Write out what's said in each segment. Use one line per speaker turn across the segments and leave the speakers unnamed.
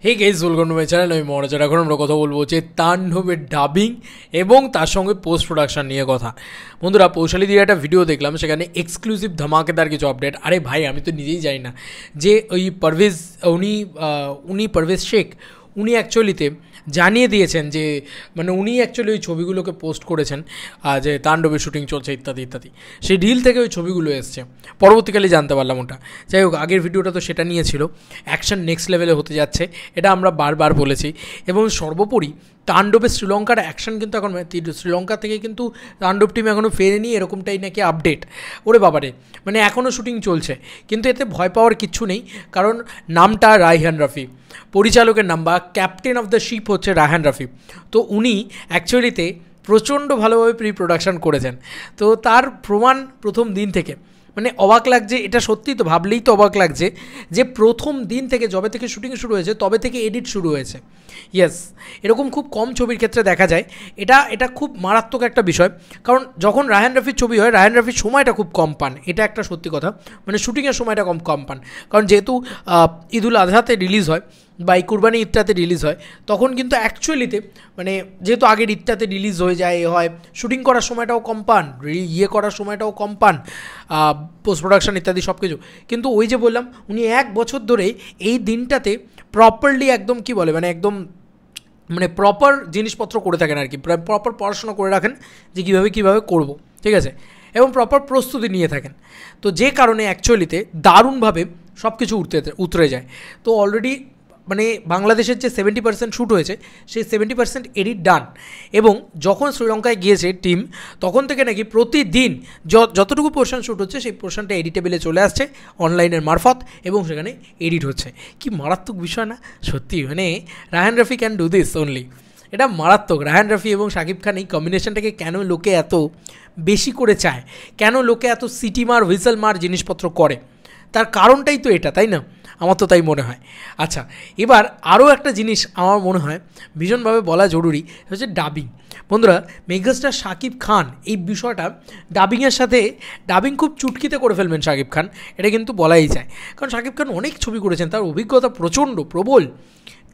Hey guys, welcome to my channel. আমি মনোজ। এখন আমরা কথা বলবো যে তাণ্ডবের ডাবিং এবং তার সঙ্গে পোস্ট প্রোডাকশন নিয়ে কথা। বন্ধুরা, পৌশালী দিয়ে একটা ভিডিও দেখলাম, সেখানে এক্সক্লুসিভ ধামাকেদার কিছু আপডেট। আরে ভাই, আমি তো নিজেই জানি না যে ওই উনি পারভেজ শেখ উনি অ্যাকচুয়ালিতে জানিয়ে দিয়েছেন যে মানে উনি অ্যাকচুয়ালি ওই ছবিগুলোকে পোস্ট করেছেন যে তাণ্ডবের শুটিং চলছে ইত্যাদি ইত্যাদি। সেই রিল থেকে ওই ছবিগুলো এসছে, পরবর্তীকালে জানতে পারলাম ওটা। যাই হোক, আগের ভিডিওটা তো সেটা নিয়ে ছিল। অ্যাকশন নেক্সট লেভেলে হতে যাচ্ছে, এটা আমরা বারবার বলেছি। এবং সর্বোপরি তাণ্ডবের শ্রীলঙ্কার অ্যাকশন কিন্তু এখন শ্রীলঙ্কা থেকে কিন্তু তাণ্ডব টিম এখনও ফেরেনি, এরকমটাই নাকি আপডেট। ওরে বাবারে, মানে এখনও শুটিং চলছে, কিন্তু এতে ভয় পাওয়ার কিচ্ছু নেই, কারণ নামটা রায়হান রাফি, পরিচালকের নাম বা ক্যাপ্টেন অফ দ্য শিপ হচ্ছে রায়হান রাফি। তো উনি অ্যাকচুয়ালিতে প্রচণ্ড ভালোভাবে প্রি প্রোডাকশন করেছেন। তো তার প্রমাণ প্রথম দিন থেকে মানে অবাক লাগছে। এটা সত্যি তো ভাবলেই তো অবাক লাগছে যে প্রথম দিন থেকে যবে থেকে শুটিং শুরু হয়েছে তবে থেকে এডিট শুরু হয়েছে। ইয়েস, এরকম খুব কম ছবির ক্ষেত্রে দেখা যায়। এটা খুব মারাত্মক একটা বিষয়, কারণ যখন রায়হান রাফির ছবি হয় রায়হান রাফির সময়টা খুব কম পান, এটা একটা সত্যি কথা। মানে শুটিংয়ের সময়টা কম পান, কারণ যেহেতু ঈদুল আজহাতে রিলিজ হয় বা এই কুরবানি ঈদটাতে রিলিজ হয়, তখন কিন্তু অ্যাকচুয়ালিতে মানে যেহেতু আগের ঈদটাতে রিলিজ হয়ে যায় হয়, শুটিং করার সময়টাও কম পান, করার সময়টাও কম পান, পোস্ট প্রোডাকশন ইত্যাদি সব কিছু। কিন্তু ওই যে বললাম, উনি 1 বছর ধরে এই দিনটাতে প্রপারলি একদম কি বলে মানে একদম মানে প্রপার জিনিসপত্র করে থাকেন আর কি, প্রপার পড়াশোনা করে রাখেন যে কীভাবে করব, ঠিক আছে, এবং প্রপার প্রস্তুতি নিয়ে থাকেন। তো যে কারণে অ্যাকচুয়ালিতে দারুণভাবে সব কিছু উতরে যায়। তো অলরেডি মানে বাংলাদেশের যে 70% শ্যুট হয়েছে সেই 70% এডিট ডান। এবং যখন শ্রীলঙ্কায় গিয়েছে টিম, তখন থেকে নাকি প্রতিদিন যতটুকু পোর্শন শ্যুট হচ্ছে সেই পোর্শনটা এডিটেবলে চলে আসছে অনলাইনের মারফত, এবং সেখানে এডিট হচ্ছে। কি মারাত্মক বিষয় না সত্যি? মানে Raihan Rafi can do this only, এটা মারাত্মক। রায়হান রাফি এবং শাকিব খান এই কম্বিনেশনটাকে কেন লোকে এত বেশি করে চায়, কেন লোকে এত সিটি মার হুইসেল মার জিনিসপত্র করে, তার কারণটাই তো এটা, তাই না? আমার তো তাই মনে হয়। আচ্ছা, এবার আরও একটা জিনিস আমার মনে হয় ভীষণভাবে বলা জরুরি, হচ্ছে ডাবিং। বন্ধুরা, মেগাস্টার শাকিব খান এই বিষয়টা ডাবিং খুব চুটকিতে করে ফেলবেন শাকিব খান, এটা কিন্তু বলাই যায়। কারণ শাকিব খান অনেক ছবি করেছেন, তার অভিজ্ঞতা প্রবল,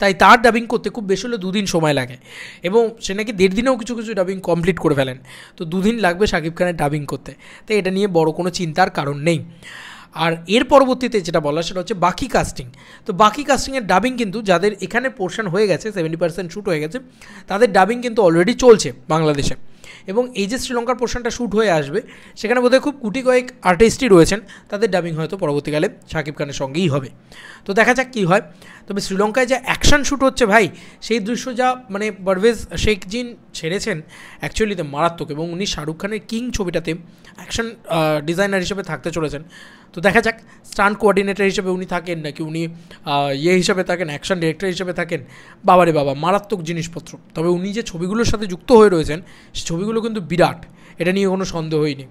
তাই তার ডাবিং করতে খুব বেশি হলে 2 দিন সময় লাগে, এবং সে নাকি 1.5 দিনেও কিছু ডাবিং কমপ্লিট করে ফেলেন। তো 2 দিন লাগবে শাকিব খানের ডাবিং করতে, তাই এটা নিয়ে বড় কোনো চিন্তার কারণ নেই। আর এর পরবর্তীতে যেটা বলা সেটা হচ্ছে বাকি কাস্টিং। তো বাকি কাস্টিংয়ের ডাবিং কিন্তু যাদের এখানে পোর্শন হয়ে গেছে, 70% শ্যুট হয়ে গেছে, তাদের ডাবিং কিন্তু অলরেডি চলছে বাংলাদেশে। এবং এই যে শ্রীলঙ্কার পোর্শনটা শ্যুট হয়ে আসবে, সেখানে বোধহয় খুব কয়েক আর্টিস্টই রয়েছেন, তাদের ডাবিং হয়তো পরবর্তীকালে শাকিব খানের সঙ্গেই হবে। তো দেখা যাক কী হয়। তবে শ্রীলঙ্কায় যা অ্যাকশন শ্যুট হচ্ছে ভাই, সেই দৃশ্য যা মানে পারভেজ শেখ জিন ছেড়েছেন অ্যাকচুয়ালিতে মারাত্মক। এবং উনি শাহরুখ খানের কিং ছবিটাতে অ্যাকশন ডিজাইনার হিসেবে থাকতে চলেছেন। তো দেখা যাক স্টান্ট কোঅর্ডিনেটর হিসেবে উনি থাকেন নাকি উনি হিসেবে থাকেন, অ্যাকশন ডিরেক্টর হিসেবে থাকেন। বাবারে বাবা, মারাত্মক জিনিসপত্র। তবে উনি যে ছবিগুলোর সাথে যুক্ত হয়ে রয়েছেন সেই ছবিগুলো কিন্তু বিরাট, এটা নিয়ে কোনো সন্দেহই নেই।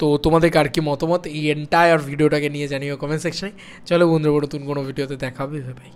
তো তোমাদের আর কি মতামত এই এন্টায়ার ভিডিওটাকে নিয়ে জানিও কমেন্ট সেকশনে। চলো বন্ধুরা, নতুন কোনো ভিডিওতে দেখা হবে ভাই।